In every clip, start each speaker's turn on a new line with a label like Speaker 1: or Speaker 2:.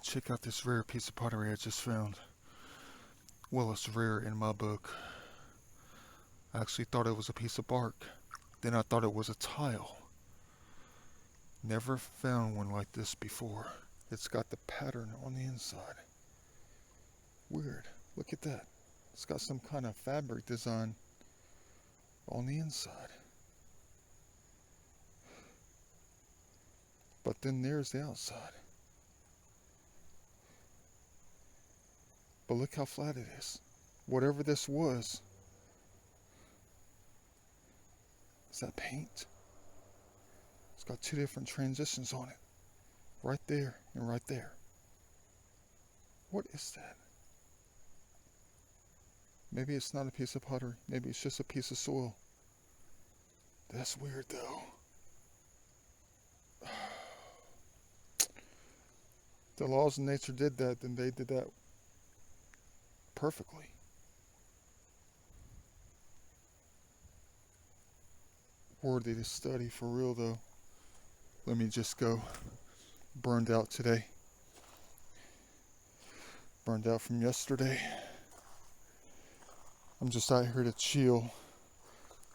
Speaker 1: Check out this rare piece of pottery I just found. Well, it's rare in my book. I actually thought it was a piece of bark. Then I thought it was a tile. Never found one like this before. It's got the pattern on the inside. Weird. Look at that. It's got some kind of fabric design on the inside. But then there's the outside. But look how flat it is. Whatever this was, is that paint? It's got two different transitions on it. Right there and right there. What is that? Maybe it's not a piece of pottery. Maybe it's just a piece of soil. That's weird though. The laws of nature did that, then they did that perfectly. Worthy to study for real though. Let me just go. Burned out today. Burned out from yesterday. I'm just out here to chill,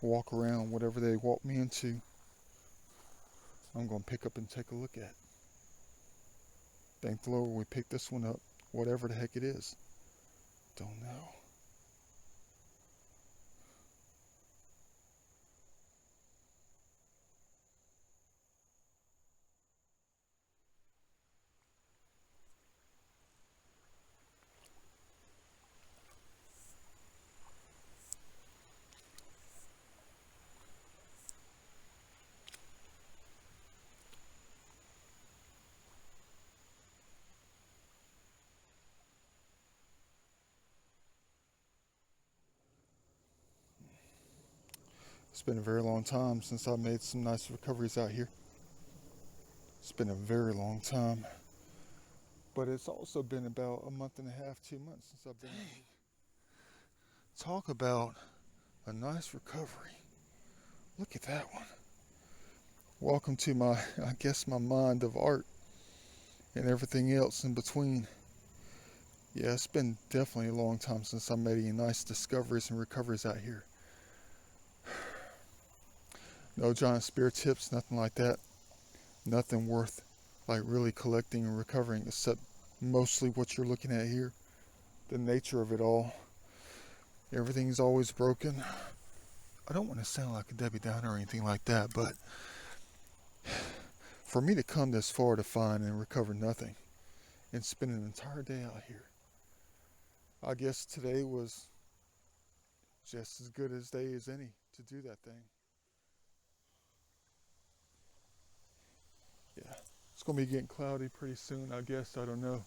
Speaker 1: walk around, whatever they walk me into, I'm going to pick up and take a look at. Thank the Lord we picked this one up, whatever the heck it is. Don't know. It's been a very long time since I made some nice recoveries out here. It's been a very long time. But it's also been about a month and a half, 2 months since I've been out here. Talk about a nice recovery. Look at that one. Welcome to my mind of art and everything else in between. Yeah, it's been definitely a long time since I made any nice discoveries and recoveries out here. No giant spear tips, nothing like that. Nothing worth like really collecting and recovering except mostly what you're looking at here. The nature of it all. Everything's always broken. I don't want to sound like a Debbie Downer or anything like that, but for me to come this far to find and recover nothing and spend an entire day out here, I guess today was just as good a day as any to do that thing. Yeah, it's going to be getting cloudy pretty soon, I guess. I don't know.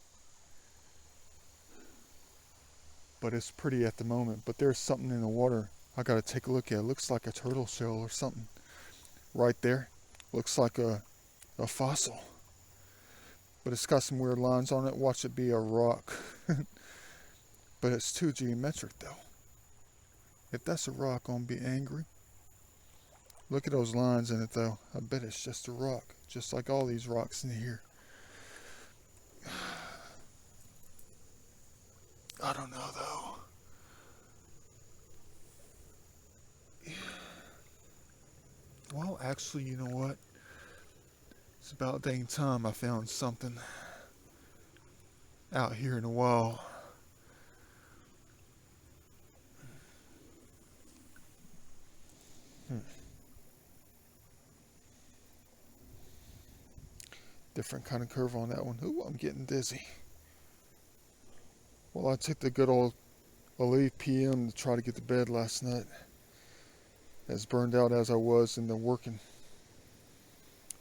Speaker 1: But it's pretty at the moment. But there's something in the water I got to take a look at. It looks like a turtle shell or something. Right there. Looks like a fossil. But it's got some weird lines on it. Watch it be a rock. But it's too geometric though. If that's a rock, I'm going to be angry. Look at those lines in it though. I bet it's just a rock. Just like all these rocks in here. I don't know though. Well, actually, you know what? It's about dang time I found something out here in the wild. Different kind of curve on that one. Ooh, I'm getting dizzy. Well, I took the good old 8 p.m. to try to get to bed last night. As burned out as I was in the working.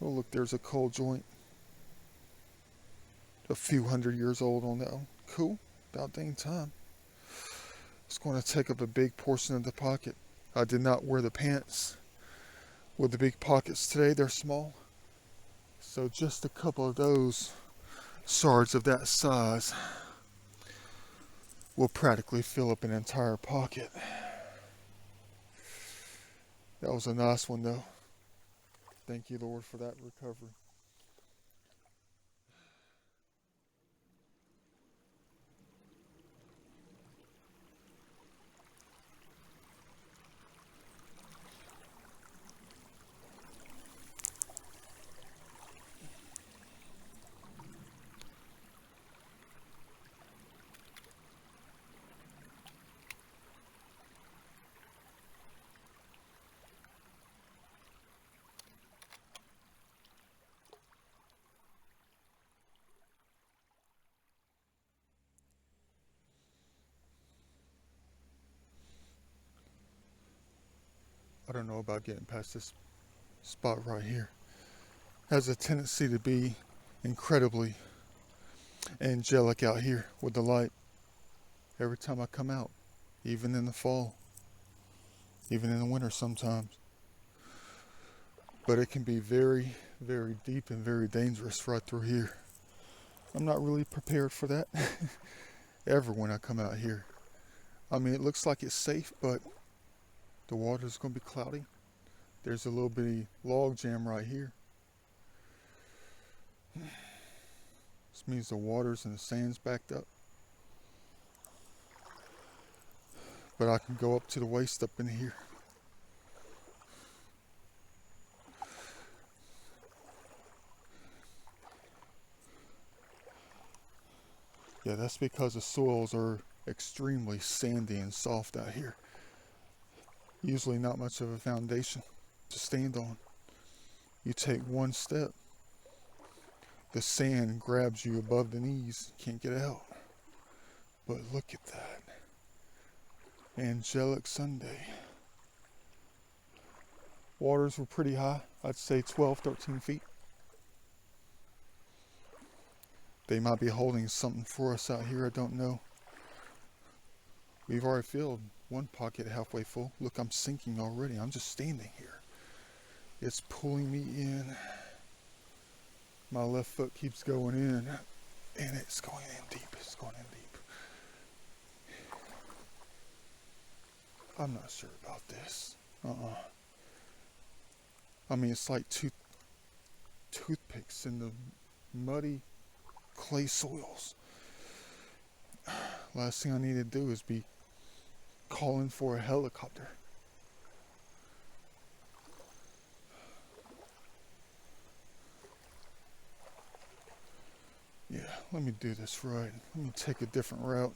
Speaker 1: Oh, look, there's a coal joint. A few 100 years old on that one. Cool. About dang time. It's going to take up a big portion of the pocket. I did not wear the pants with the big pockets today. They're small. So just a couple of those shards of that size will practically fill up an entire pocket. That was a nice one though. Thank you, Lord, for that recovery. I don't know about getting past this spot right here. Has a tendency to be incredibly angelic out here with the light every time I come out, even in the fall, even in the winter sometimes. But it can be very, very deep and very dangerous right through here. I'm not really prepared for that ever when I come out here. I mean, it looks like it's safe, but the water's going to be cloudy. There's a little bitty log jam right here. This means the water's and the sand's backed up. But I can go up to the waist up in here. Yeah, that's because the soils are extremely sandy and soft out here. Usually not much of a foundation to stand on. You take one step, the sand grabs you above the knees, can't get out. But look at that. Angelic Sunday. Waters were pretty high, I'd say 12, 13 feet. They might be holding something for us out here, I don't know. We've already filled one pocket halfway full. Look, I'm sinking already. I'm just standing here. It's pulling me in. My left foot keeps going in, and it's going in deep. It's going in deep. I'm not sure about this. I mean, it's like two toothpicks in the muddy clay soils. Last thing I need to do is be calling for a helicopter. Yeah, let me do this right. Let me take a different route.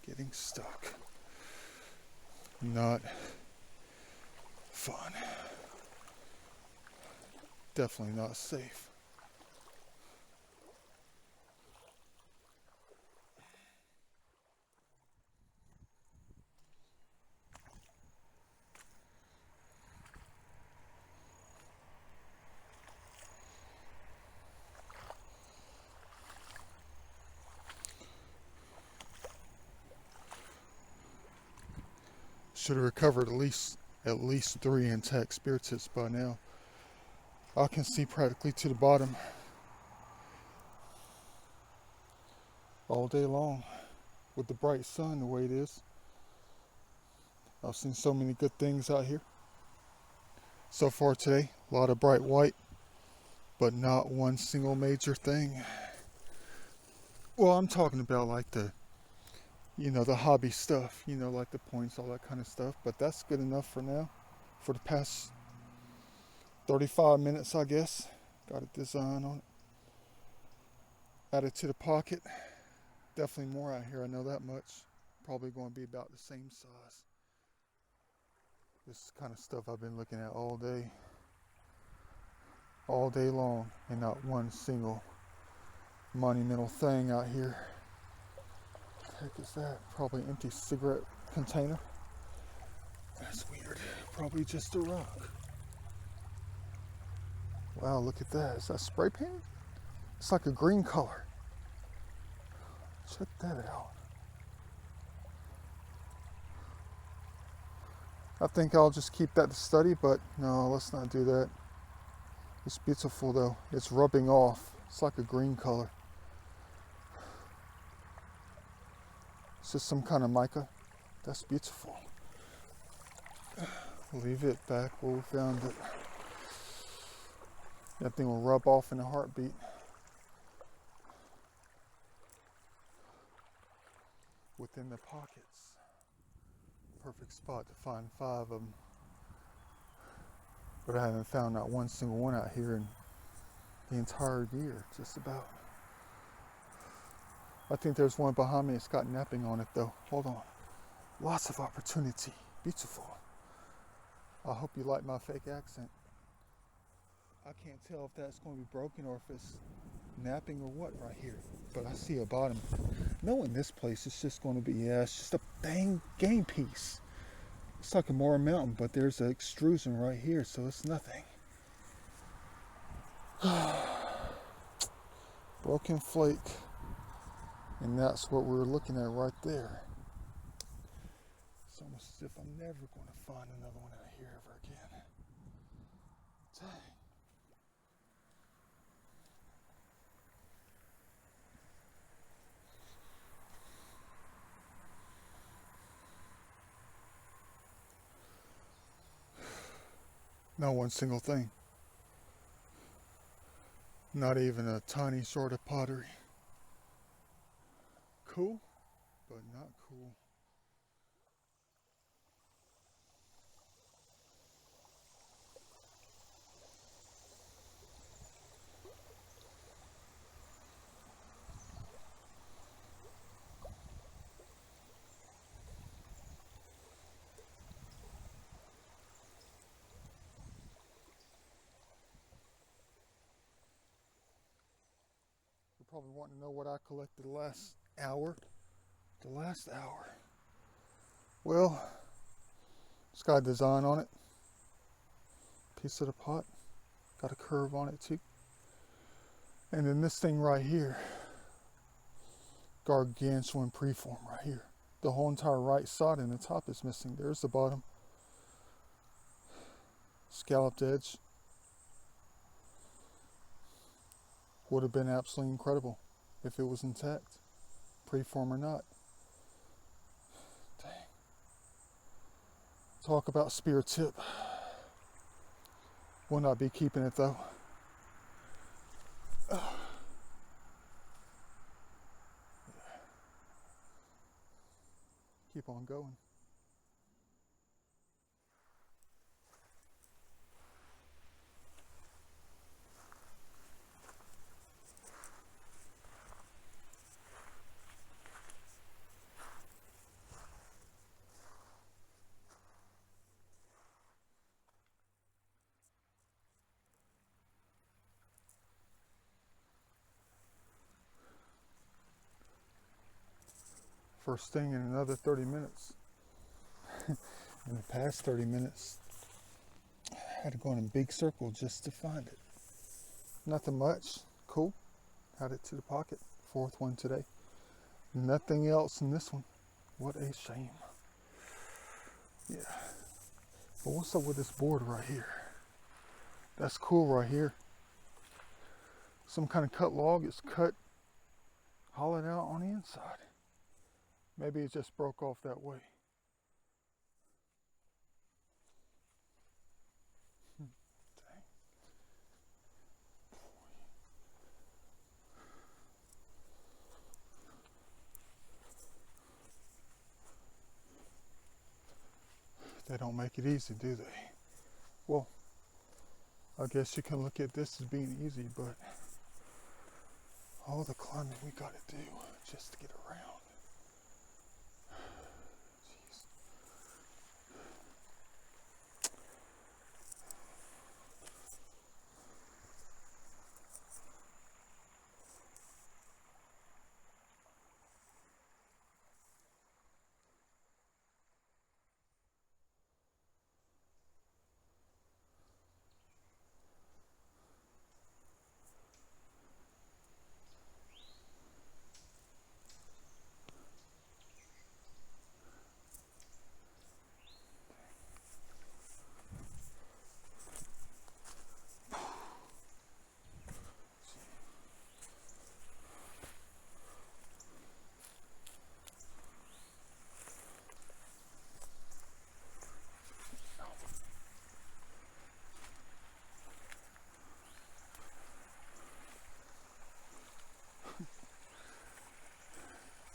Speaker 1: Getting stuck. Not fun. Definitely not safe. Should have recovered at least 3 intact spirits by now. I can see practically to the bottom all day long with the bright sun the way it is. I've seen so many good things out here so far today. A lot of bright white, but not one single major thing. Well, I'm talking about like the hobby stuff, like the points, all that kind of stuff. But that's good enough for now. For the past 35 minutes, I guess. Got a design on it. Added to the pocket. Definitely more out here, I know that much. Probably going to be about the same size. This is the kind of stuff I've been looking at all day long, and not one single monumental thing out here. What the heck is that? Probably an empty cigarette container. That's weird. Probably just a rock. Wow, look at that. Is that spray paint? It's like a green color. Check that out. I think I'll just keep that to study, but no, let's not do that. It's beautiful though. It's rubbing off. It's like a green color. It's just some kind of mica. That's beautiful. Leave it back where we found it. That thing will rub off in a heartbeat. Within the pockets. Perfect spot to find 5 of them. But I haven't found not one single one out here in the entire year, just about. I think there's one behind me. It's got napping on it though. Hold on. Lots of opportunity. Beautiful. I hope you like my fake accent. I can't tell if that's going to be broken or if it's napping or what right here. But I see a bottom. knowing this place is just going to be, yeah, it's just a dang game piece. It's like a Mora Mountain, but there's an extrusion right here, so it's nothing. Broken flake. And that's what we're looking at right there. It's almost as if I'm never going to find another one out here ever again. Dang. Not one single thing. Not even a tiny sort of pottery. Cool, but not cool. You're probably wanting to know what I collected the last hour. The last hour. Well, it's got a design on it. Piece of the pot. Got a curve on it too. And then this thing right here. Gargantuan preform right here. The whole entire right side and the top is missing. There's the bottom. Scalloped edge. Would have been absolutely incredible if it was intact. Preform or not. Dang. Talk about spear tip. Will not be keeping it though. Keep on going. First thing in another 30 minutes. In the past 30 minutes, I had to go in a big circle just to find it. Nothing much. Cool. Add it to the pocket. Fourth one today. Nothing else in this one. What a shame. Yeah. But what's up with this board right here? That's cool right here. Some kind of cut log is cut, hollowed out on the inside. Maybe it just broke off that way. Dang. They don't make it easy, do they? Well, I guess you can look at this as being easy, but all the climbing we gotta do just to get around. Jeez.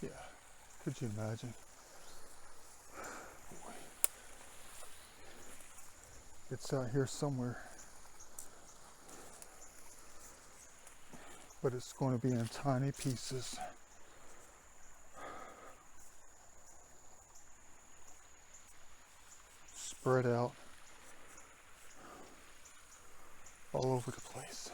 Speaker 1: Yeah, could you imagine? Boy. It's out here somewhere. But it's going to be in tiny pieces. Spread out all over the place.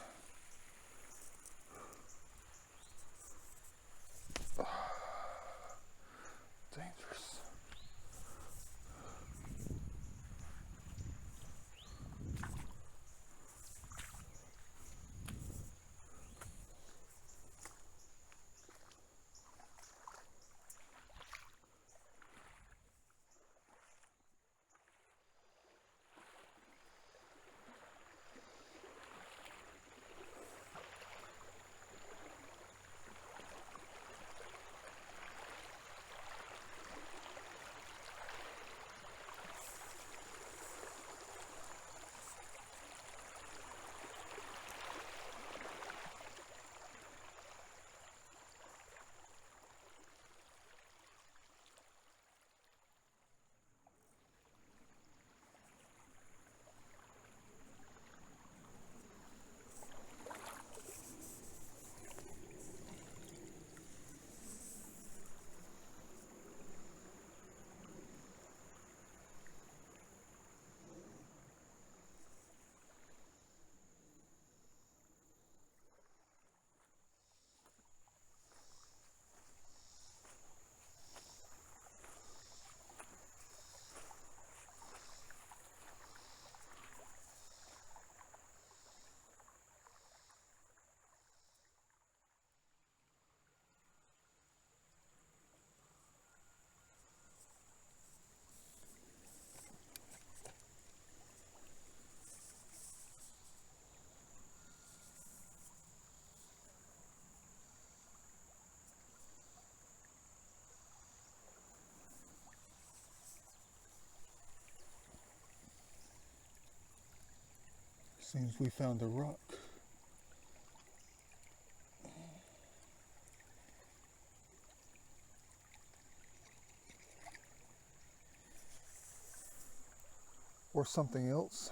Speaker 1: Seems we found a rock. Or something else.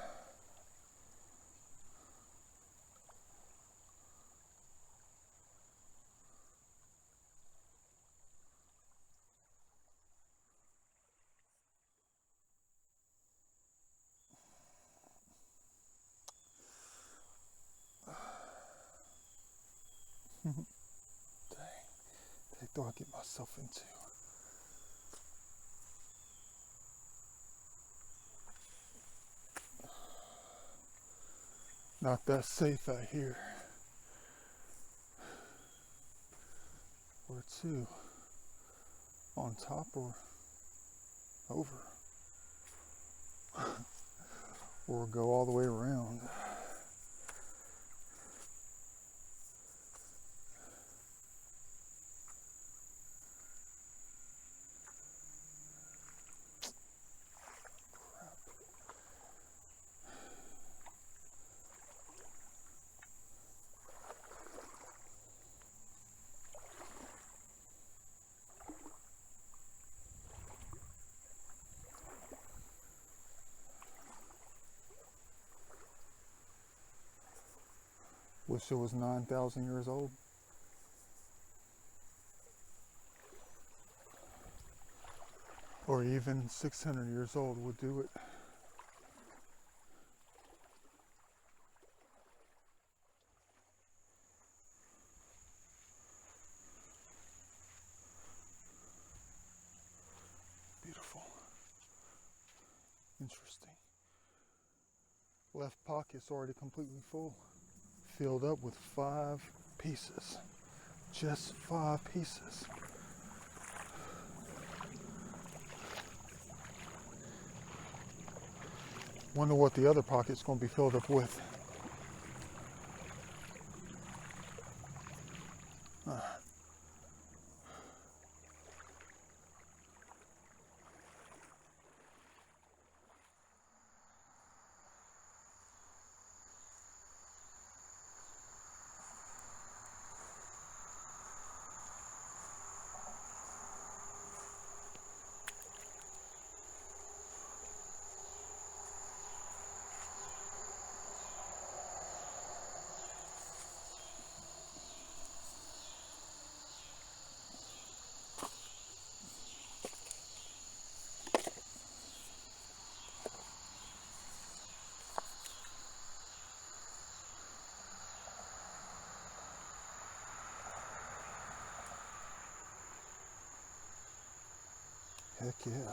Speaker 1: Dang, what do I get myself into? Not that safe out here. Where to? On top or over? Or go all the way around? Wish it was 9,000 years old. Or even 600 years old would do it. Beautiful. Interesting. Left pocket's already completely full. Filled up with 5 pieces. Just 5 pieces. Wonder what the other pocket's going to be filled up with. Heck yeah.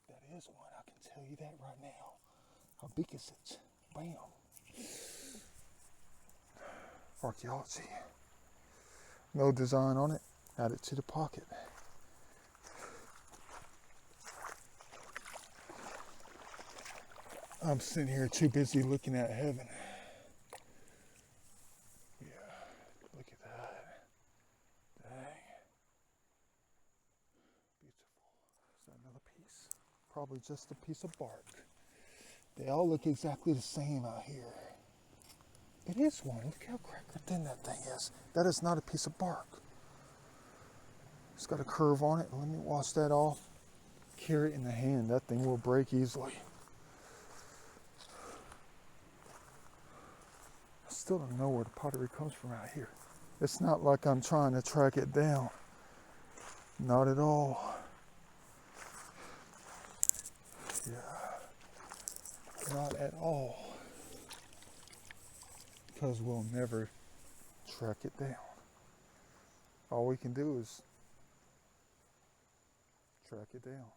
Speaker 1: That is one, I can tell you that right now. How big is it? Bam. Archaeology. No design on it. Add it to the pocket. I'm sitting here too busy looking at heaven. Yeah, look at that. Dang. Beautiful. Is that another piece? Probably just a piece of bark. They all look exactly the same out here. It is one. Look how cracker thin that thing is. That is not a piece of bark. It's got a curve on it. Let me wash that off. Carry it in the hand. That thing will break easily. I still don't know where the pottery comes from out here. It's not like I'm trying to track it down. Not at all. Yeah. Not at all. Because we'll never track it down. All we can do is track it down.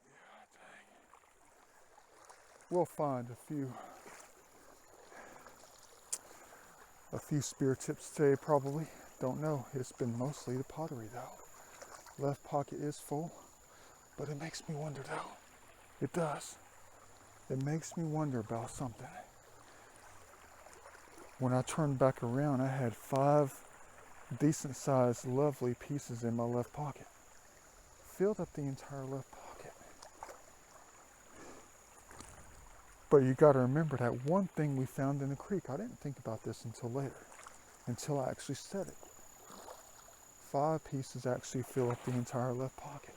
Speaker 1: Yeah, dang. We'll find a few spear tips today probably. Don't know. It's been mostly the pottery though. Left pocket is full, but it makes me wonder though. It does. It makes me wonder about something. When I turned back around, I had 5 decent sized, lovely pieces in my left pocket. Filled up the entire left pocket. But you gotta remember that one thing we found in the creek. I didn't think about this until later, until I actually said it. 5 pieces actually fill up the entire left pocket.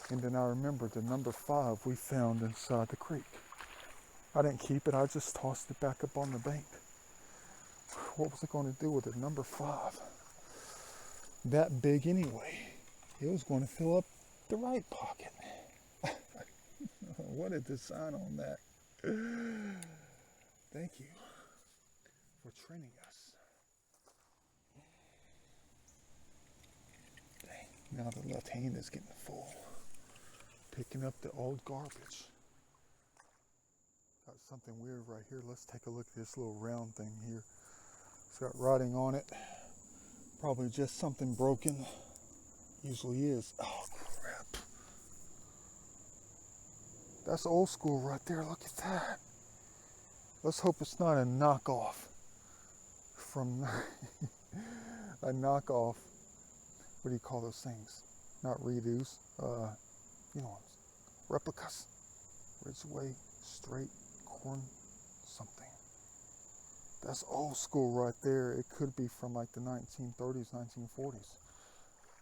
Speaker 1: And then I remembered the number 5 we found inside the creek. I didn't keep it, I just tossed it back up on the bank. What was I going to do with it? Number 5. That big anyway. It was going to fill up the right pocket. What a design on that. Thank you for training us. Dang, now the left hand is getting full. Picking up the old garbage. Got something weird right here. Let's take a look at this little round thing here. It's got writing on it. Probably just something broken. Usually is. Oh crap. That's old school right there. Look at that. Let's hope it's not a knockoff from a knockoff. What do you call those things? Not redos. Replicas. Ridgeway, straight, corn, something. That's old school right there. It could be from like the 1930s, 1940s.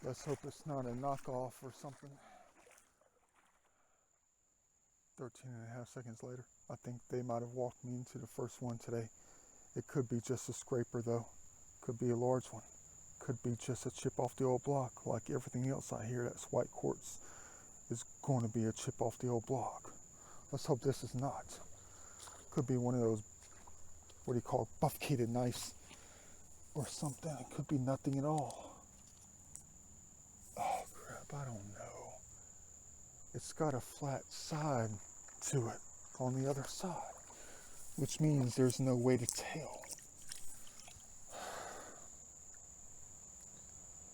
Speaker 1: Let's hope it's not a knockoff or something. 13 and a half seconds later. I think they might have walked me into the first one today. It could be just a scraper though. Could be a large one. Could be just a chip off the old block. Like everything else I hear that's white quartz is going to be a chip off the old block. Let's hope this is not. Could be one of those, what do you call it, buff-cated knives or something. It could be nothing at all. Oh crap, I don't know. It's got a flat side to it on the other side, which means there's no way to tell.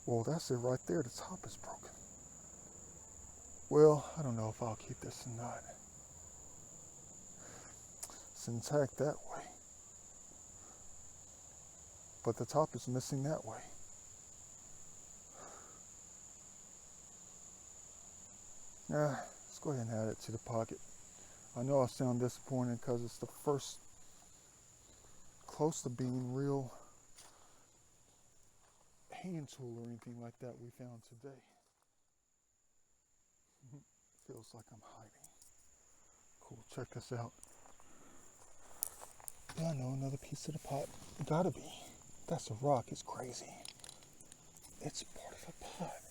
Speaker 1: Well, that's it right there. The top is broken. Well, I don't know if I'll keep this or not. It's intact that way, but the top is missing that way. Let's go ahead and add it to the pocket. I know I sound disappointed because it's the first close to being real hand tool or anything like that we found today. Feels like I'm hiding. Cool, check this out. Yeah, I know, another piece of the pot. Gotta be. That's a rock, it's crazy. It's part of a pot.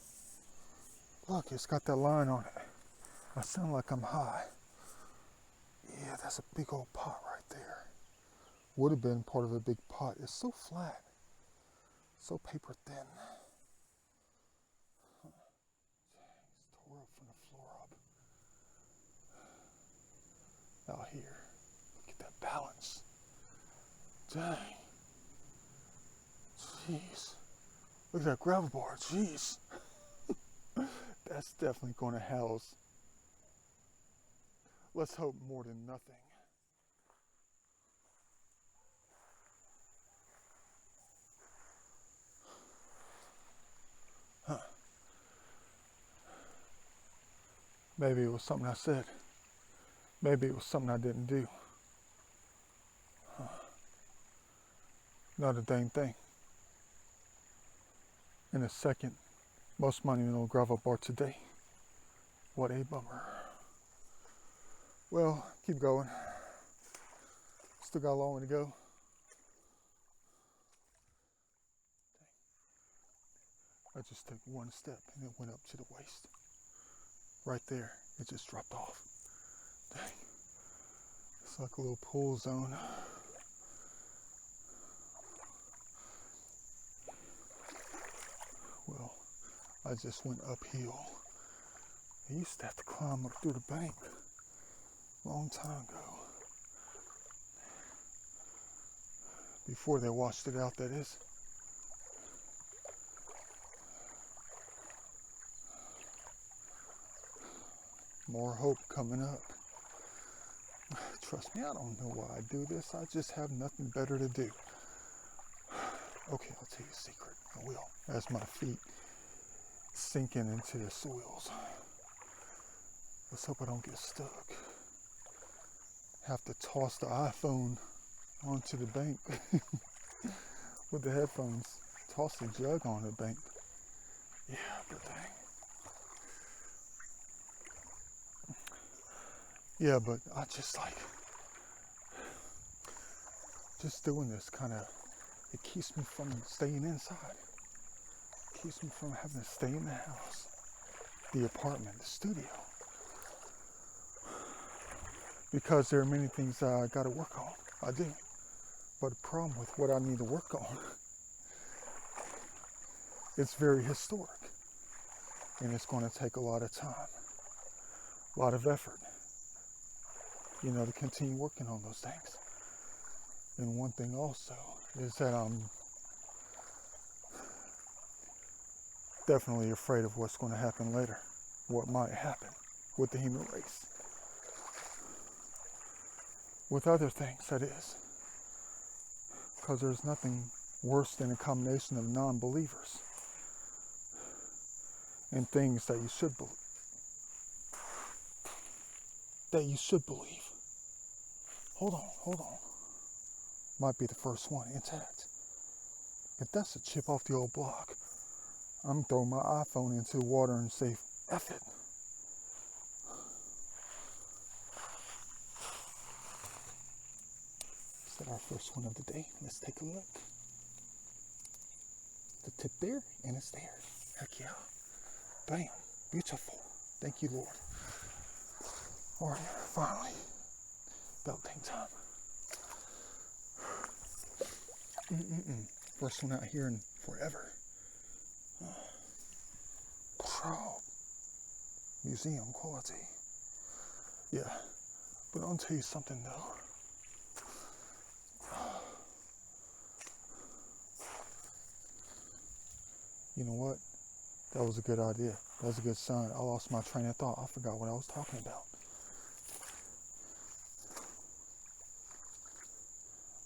Speaker 1: Look, it's got that line on it. I sound like I'm high. Yeah, that's a big old pot right there. Would have been part of a big pot. It's so flat. So paper thin. It's tore up from the floor up. Out here. Look at that balance. Dang. Jeez. Look at that gravel bar. Jeez. That's definitely going to house. Let's hope more than nothing. Huh. Maybe it was something I said. Maybe it was something I didn't do. Huh. Not a dang thing. in a second most monumental gravel bar today. What a bummer. Well, keep going. Still got a long way to go. I just took one step and it went up to the waist. Right there, it just dropped off. Dang. It's like a little pool zone. Well, I just went uphill. I used to have to climb up through the bank a long time ago. Before they washed it out, that is. More hope coming up. Trust me, I don't know why I do this. I just have nothing better to do. Okay, I'll tell you a secret. I will. As my feet sinking into the soils. Let's hope I don't get stuck. Have to toss the iPhone onto the bank with the headphones. Toss the jug on the bank. Yeah, but dang. Yeah, but I just doing this kind of, it keeps me from staying inside. It keeps me from having to stay in the house, the apartment, the studio. Because there are many things I got to work on. I do. But the problem with what I need to work on, it's very historic. And it's going to take a lot of time, a lot of effort, to continue working on those things. And one thing also is that I'm definitely afraid of what's going to happen later, what might happen with the human race. With other things, that is. Because there's nothing worse than a combination of non-believers and things that you should believe. Hold on. Might be the first one intact. If that's a chip off the old block, I'm throwing my iPhone into the water and say, F it. Is that our first one of the day? Let's take a look. The tip there, and it's there. Heck yeah. Bam. Beautiful. Thank you, Lord. All right, finally. About dang time. First one out here in forever. Pro. Museum quality. Yeah. But I'll tell you something though. You know what? That was a good idea. That was a good sign. I lost my train of thought. I forgot what I was talking about.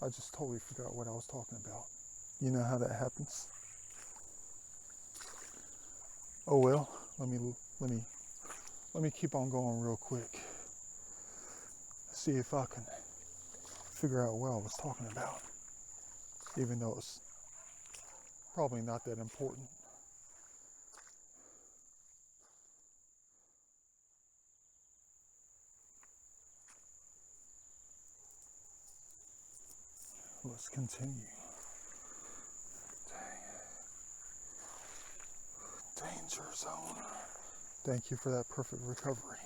Speaker 1: I just totally forgot what I was talking about. You know how that happens? Oh well, let me keep on going real quick. See if I can figure out what I was talking about. Even though it's probably not that important. Let's continue. Danger zone. Thank you for that perfect recovery.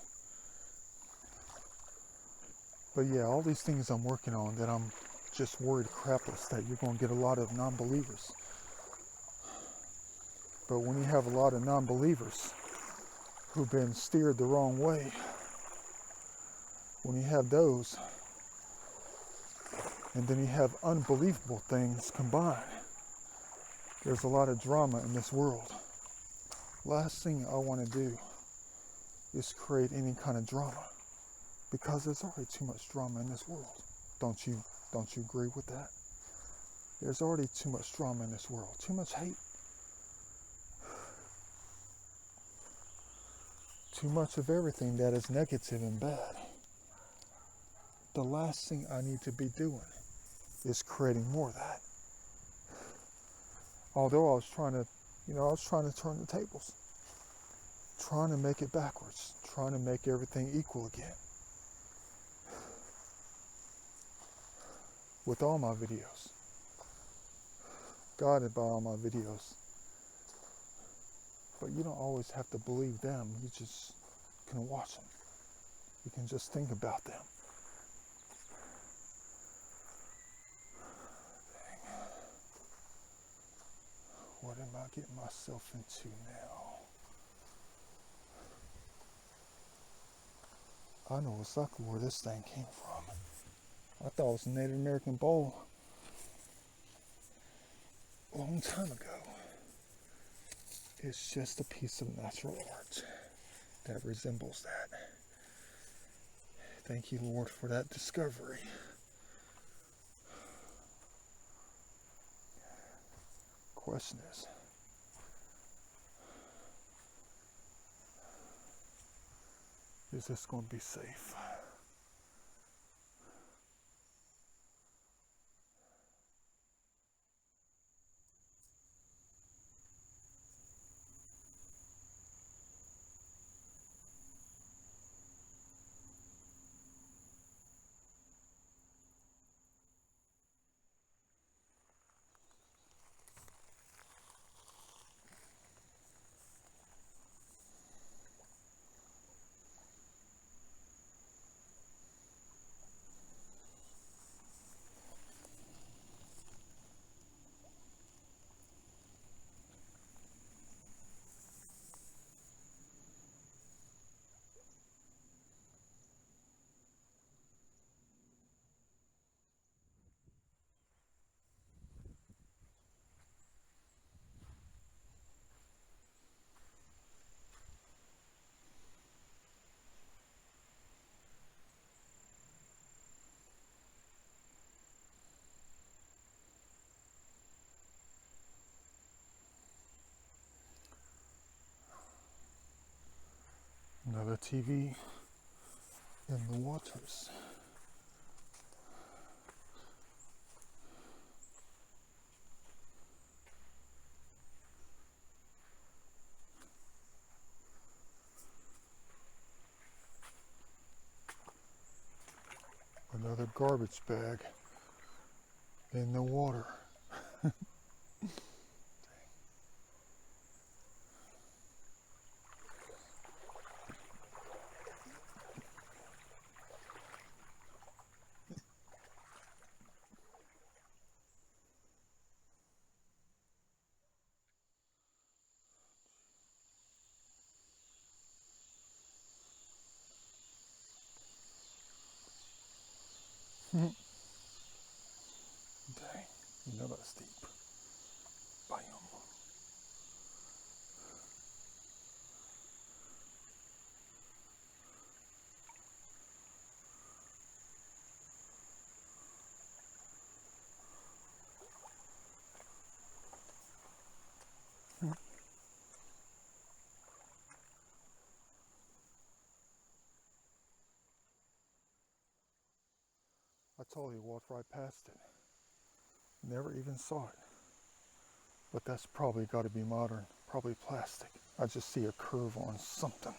Speaker 1: But yeah, all these things I'm working on that I'm just worried crapless that you're going to get a lot of non-believers. But when you have a lot of non-believers who've been steered the wrong way, when you have those, and then you have unbelievable things combined, there's a lot of drama in this world. Last thing I want to do is create any kind of drama, because there's already too much drama in this world. Don't you agree with that? There's already too much drama in this world, too much hate, too much of everything that is negative and bad. The last thing I need to be doing is creating more of that. Although I was trying to You know, I was trying to turn the tables, trying to make it backwards, trying to make everything equal again. With all my videos. Guided by all my videos. But you don't always have to believe them. You just can watch them. You can just think about them. Dang. What am I getting myself into now? I know exactly where this thing came from. I thought it was a Native American bowl a long time ago. It's just a piece of natural art that resembles that. Thank you, Lord, for that discovery. Question is this going to be safe? Another TV in the waters. Another garbage bag in the water. Dang, you know that's deep. Bam. I totally walked right past it. Never even saw it. But that's probably got to be modern. Probably plastic. I just see a curve on something.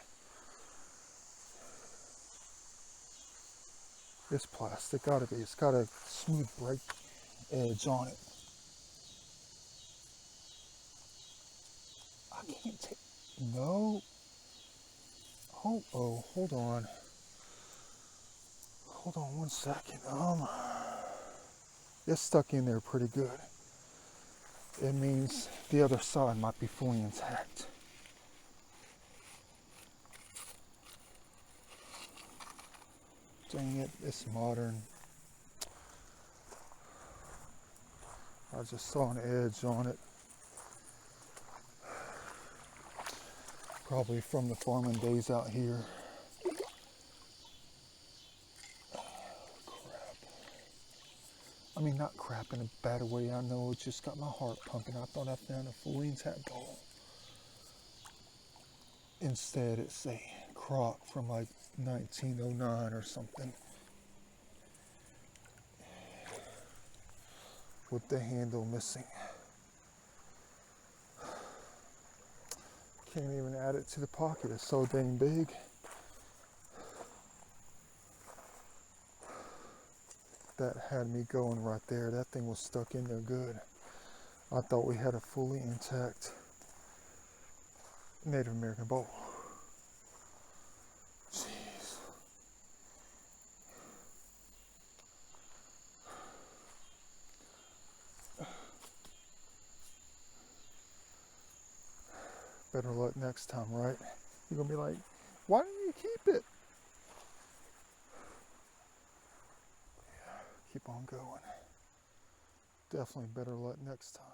Speaker 1: It's plastic. Gotta be. It's got a smooth break edge on it. I can't take. No. Oh, hold on. Hold on one second. It's stuck in there pretty good. It means the other side might be fully intact. Dang it, it's modern. I just saw an edge on it. Probably from the farming days out here. Crap. I mean, not crap in a bad way. I know it just got my heart pumping. I thought I found a fully intact bowl. Instead, it's a crock from like 1909 or something. With the handle missing. Can't even add it to the pocket. It's so dang big. That had me going right there. That thing was stuck in there good. I thought we had a fully intact Native American bowl. Jeez. Better luck next time, right? You're gonna be like, why didn't you keep it? Yeah, keep on going. Definitely better luck next time.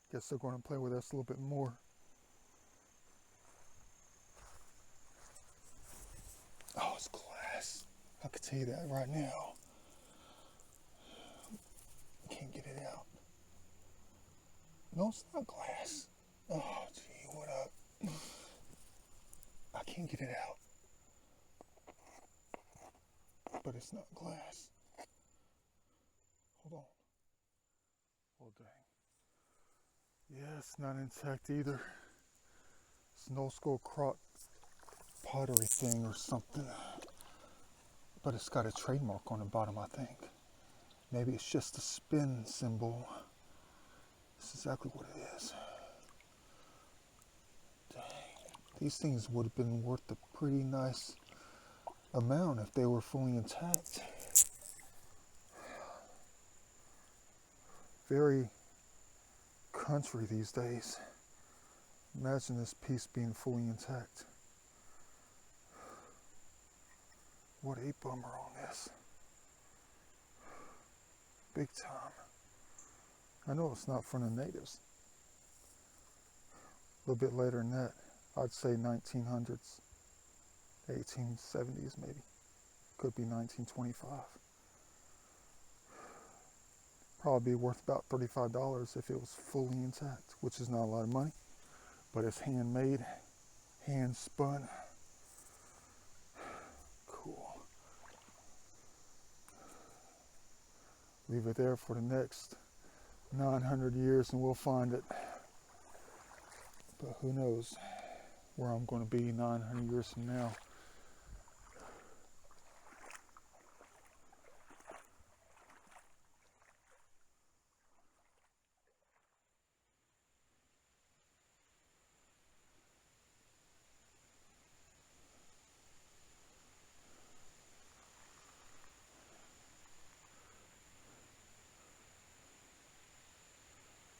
Speaker 1: Guess they're going to play with us a little bit more. Oh, it's glass. I can tell you that right now. Can't get it out. No, it's not glass. Oh, gee, what up? I can't get it out. But it's not glass. Hold on. Oh, dang. Yeah, it's not intact either. It's an old school pottery thing or something. But it's got a trademark on the bottom, I think. Maybe it's just a spin symbol. That's exactly what it is. Dang. These things would have been worth a pretty nice amount if they were fully intact. Very country these days. Imagine this piece being fully intact. What a bummer on this. Big time. I know it's not from the natives. A little bit later than that, I'd say 1900s, 1870s maybe. Could be 1925. Probably be worth about $35 if it was fully intact, which is not a lot of money, but it's handmade, hand spun. Cool. Leave it there for the next 900 years and we'll find it. But who knows where I'm going to be 900 years from now.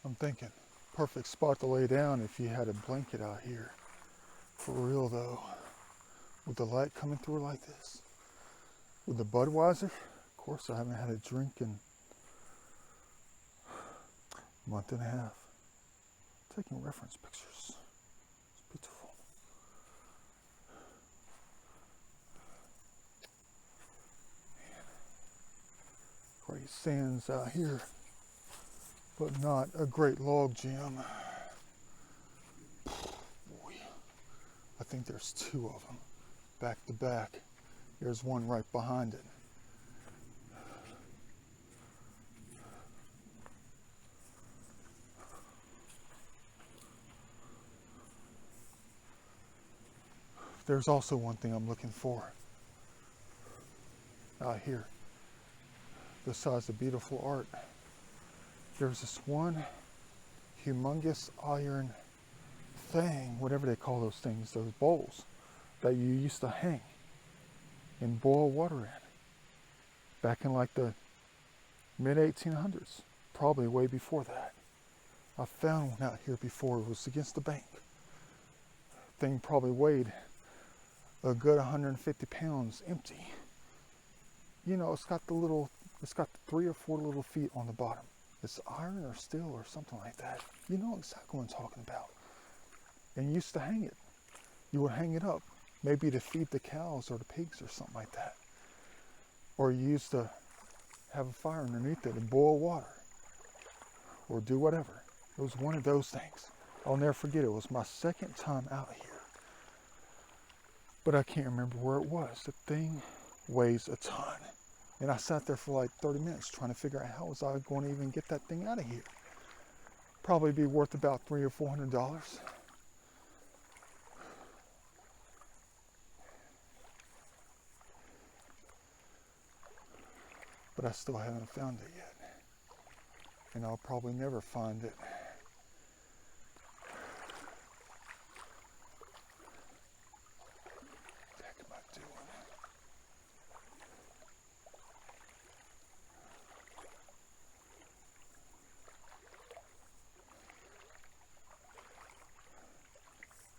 Speaker 1: I'm thinking, perfect spot to lay down if you had a blanket out here. For real though, with the light coming through like this. With the Budweiser, of course I haven't had a drink in a month and a half. Taking reference pictures. It's beautiful. Great sands out here, but not a great log jam. I think there's two of them, back to back. There's one right behind it. There's also one thing I'm looking for out here. Besides the beautiful art, there's this one humongous iron thing, whatever they call those things, those bowls that you used to hang and boil water in back in like the mid 1800s, probably way before that. I found one out here before. It was against the bank. Thing probably weighed a good 150 pounds empty. You know, it's got the 3 or 4 little feet on the bottom. It's iron or steel or something like that. You know exactly what I'm talking about. And you used to hang it. You would hang it up, maybe to feed the cows or the pigs or something like that. Or you used to have a fire underneath it and boil water or do whatever. It was one of those things. I'll never forget it. It was my second time out here. But I can't remember where it was. The thing weighs a ton. And I sat there for like 30 minutes trying to figure out how was I going to even get that thing out of here. Probably be worth about $300 or $400. But I still haven't found it yet. And I'll probably never find it. What the heck am I doing?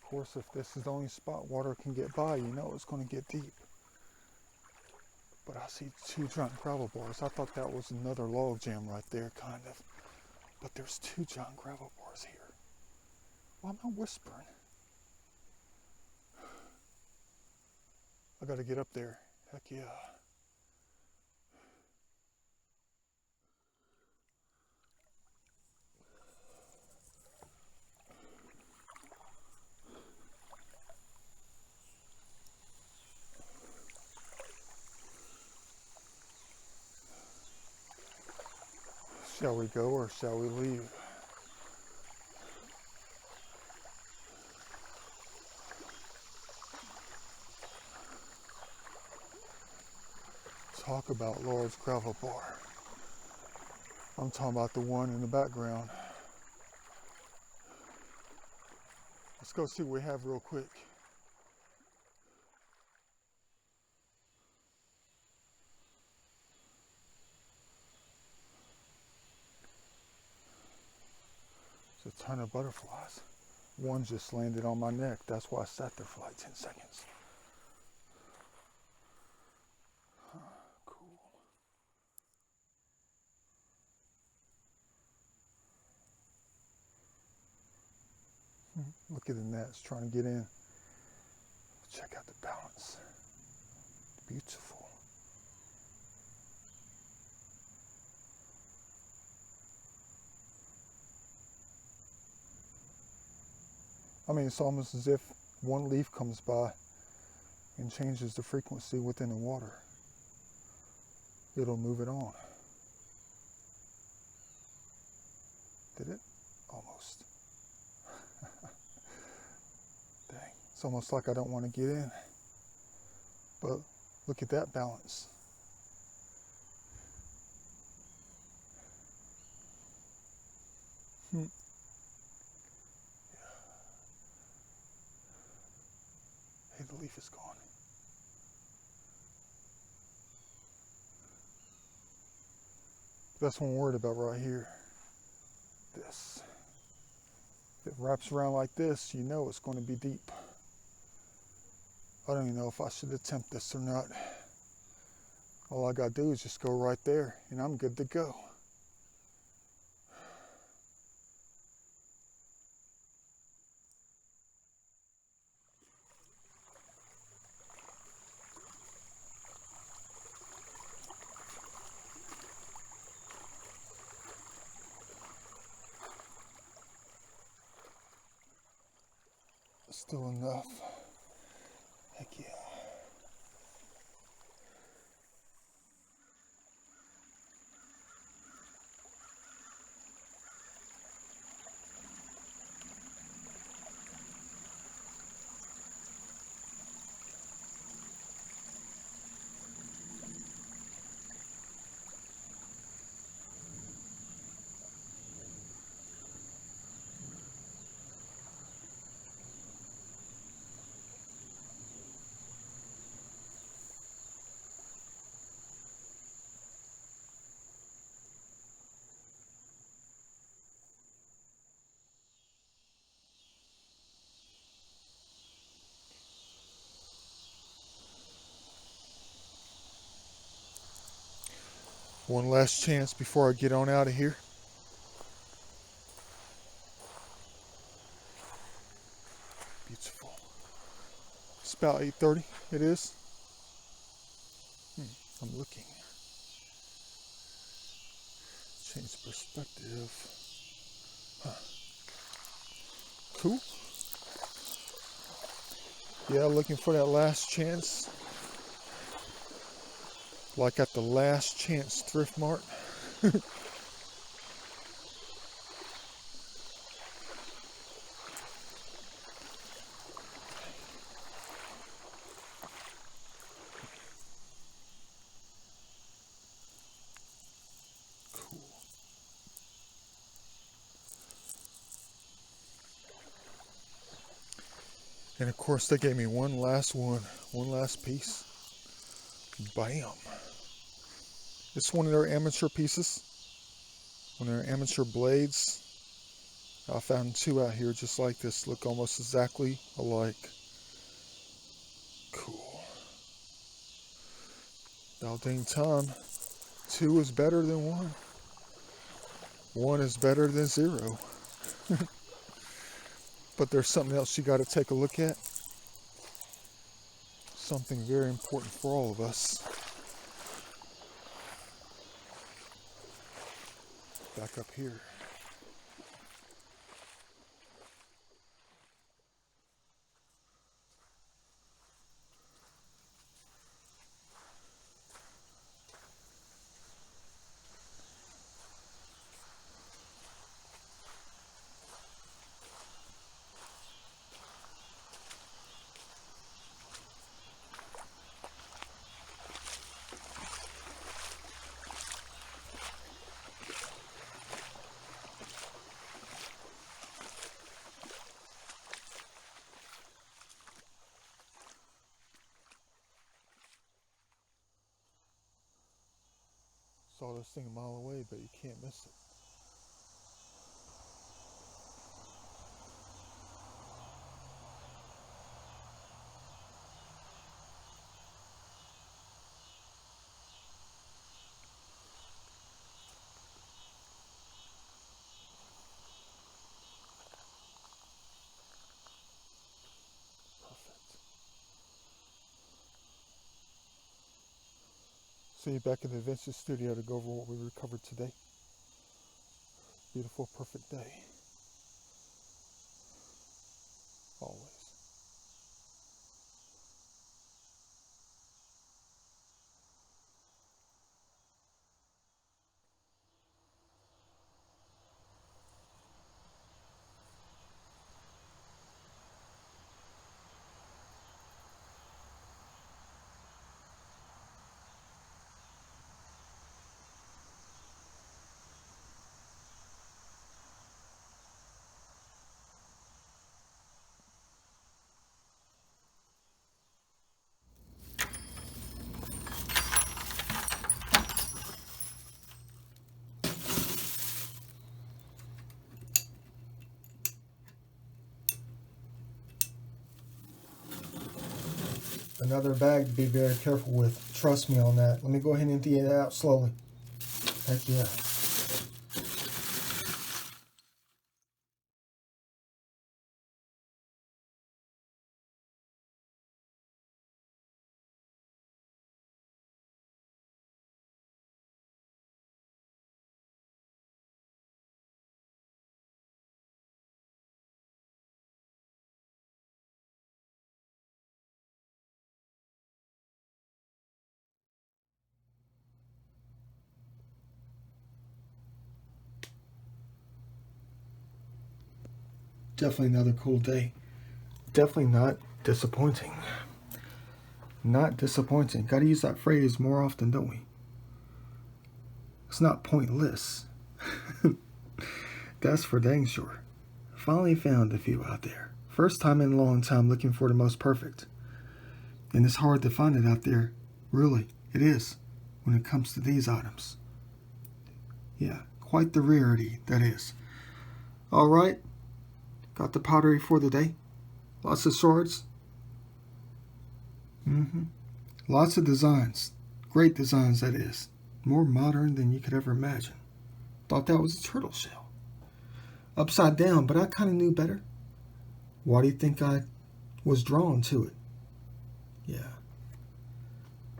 Speaker 1: Of course, if this is the only spot water can get by, you know it's going to get deep. But I see 2 giant gravel bars. I thought that was another log jam right there, kind of. But there's 2 giant gravel bars here. Why am I whispering? I gotta get up there. Heck yeah. Shall we go or shall we leave? Talk about large gravel bar. I'm talking about the one in the background. Let's go see what we have real quick. There's a ton of butterflies. One just landed on my neck. That's why I sat there for like 10 seconds. Cool. Look at the nets trying to get in. Check out the balance. Beautiful. I mean, it's almost as if one leaf comes by and changes the frequency within the water. It'll move it on. Did it? Almost. Dang. It's almost like I don't want to get in. But look at that balance. Hey, the leaf is gone. That's what I'm worried about right here. This. If it wraps around like this, you know it's going to be deep. I don't even know if I should attempt this or not. All I gotta do is just go right there and I'm good to go. Still enough. Heck yeah. One last chance before I get on out of here. Beautiful. It's about 8:30. It is. I'm looking. Change perspective. Huh. Cool. Yeah, looking for that last chance. like at the Last Chance Thrift Mart. Cool. And of course they gave me one last piece. Bam. It's one of their amateur pieces, one of their amateur blades. I found two out here just like this, look almost exactly alike. Cool. About dang time. Two is better than one. One is better than zero. But there's something else you got to take a look at. Something very important for all of us. Back up here. Saw this thing a mile away, but you can't miss it. Perfect. See you back in the Vinci studio to go over what we recovered today. Beautiful, perfect day. Always. Another bag to be very careful with. Trust me on that. Let me go ahead and empty it out slowly. Heck yeah. Definitely another cool day. Definitely not disappointing. Not disappointing. Gotta use that phrase more often, don't we? It's not pointless. That's for dang sure. Finally found a few out there. First time in a long time looking for the most perfect. And it's hard to find it out there. Really, it is. When it comes to these items. Yeah, quite the rarity that is. Alright. Got the pottery for the day. Lots of swords. Lots of designs. Great designs, that is. More modern than you could ever imagine. Thought that was a turtle shell. Upside down, but I kind of knew better. Why do you think I was drawn to it? Yeah.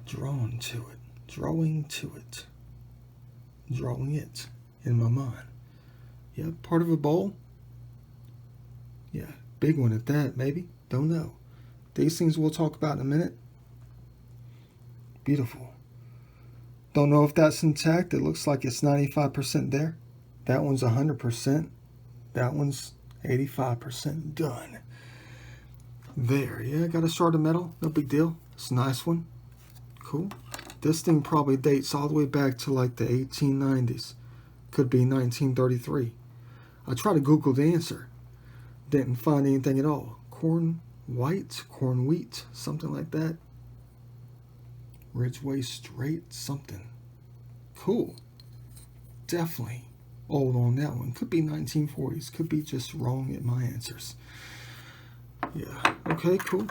Speaker 1: Drawn to it. Drawing to it. Drawing it in my mind. Yeah, part of a bowl. Yeah, big one at that, maybe. Don't know. These things we'll talk about in a minute. Beautiful. Don't know if that's intact. It looks like it's 95% there. That one's 100%. That one's 85% done. There, yeah, got a shard of metal. No big deal. It's a nice one. Cool. This thing probably dates all the way back to like the 1890s. Could be 1933. I tried to Google the answer. Didn't find anything at all. Corn white, corn wheat, something like that. Ridgeway Straight, something. Cool. Definitely old on that one. Could be 1940s. Could be just wrong at my answers. Yeah. Okay, cool.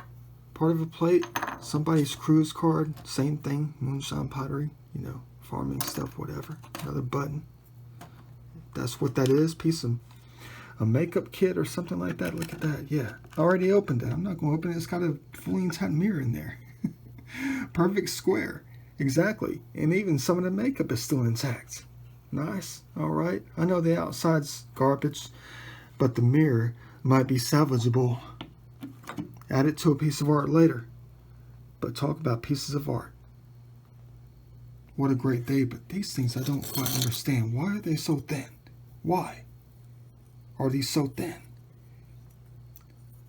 Speaker 1: Part of a plate. Somebody's cruise card. Same thing. Moonshine pottery. You know, farming stuff, whatever. Another button. That's what that is. Piece of a makeup kit or something like that. Look at that. Yeah. I already opened it. I'm not going to open it. It's got a fully intact mirror in there. Perfect square. Exactly. And even some of the makeup is still intact. Nice. All right. I know the outside's garbage, but the mirror might be salvageable. Add it to a piece of art later. But talk about pieces of art. What a great day. But these things I don't quite understand. Why are they so thin? Why are these so thin?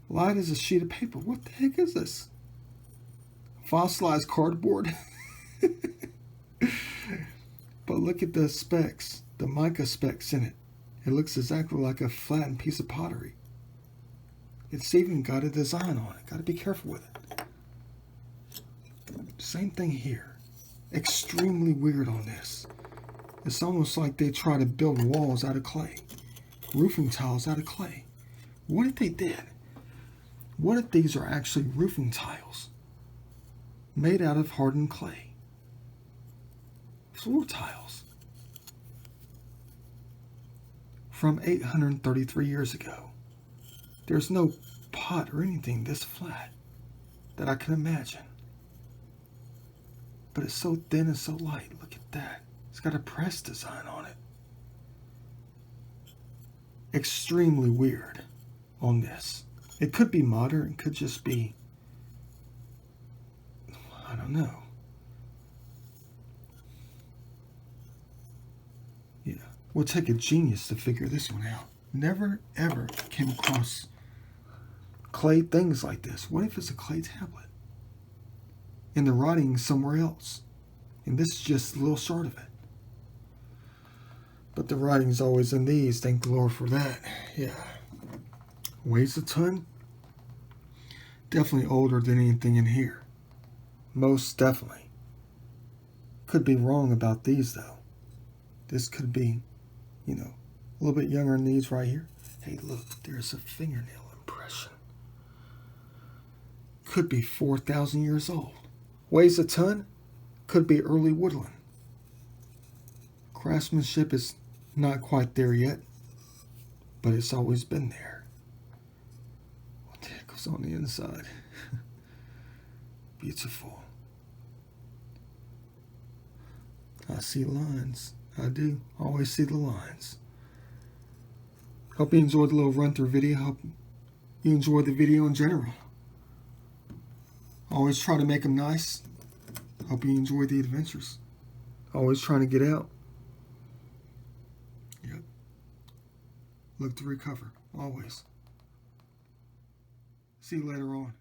Speaker 1: Light as a sheet of paper. What the heck is this? Fossilized cardboard? But look at the specs, the mica specs in it. It looks exactly like a flattened piece of pottery. It's even got a design on it. Got to be careful with it. Same thing here. Extremely weird on this. It's almost like they try to build walls out of clay. Roofing tiles out of clay. What if they did? What if these are actually roofing tiles made out of hardened clay? Floor tiles from 833 years ago. There's no pot or anything this flat that I can imagine. But it's so thin and so light. Look at that. It's got a press design on it. Extremely weird on this. It could be modern. It could just be, I don't know. Yeah. We'll take a genius to figure this one out. Never, ever came across clay things like this. What if it's a clay tablet? And the writing is somewhere else. And this is just a little short of it. But the writing's always in these. Thank the Lord for that. Yeah. Weighs a ton. Definitely older than anything in here. Most definitely. Could be wrong about these though. This could be, you know, a little bit younger than these right here. Hey, look, there's a fingernail impression. Could be 4,000 years old. Weighs a ton. Could be early woodland. Craftsmanship is not quite there yet, but it's always been there. What the heck was on the inside? Beautiful. I see lines. I do. Always see the lines. Hope you enjoyed the little run-through video. Hope you enjoyed the video in general. Always try to make them nice. Hope you enjoy the adventures. Always trying to get out. Yep. Look to recover. Always. See you later on.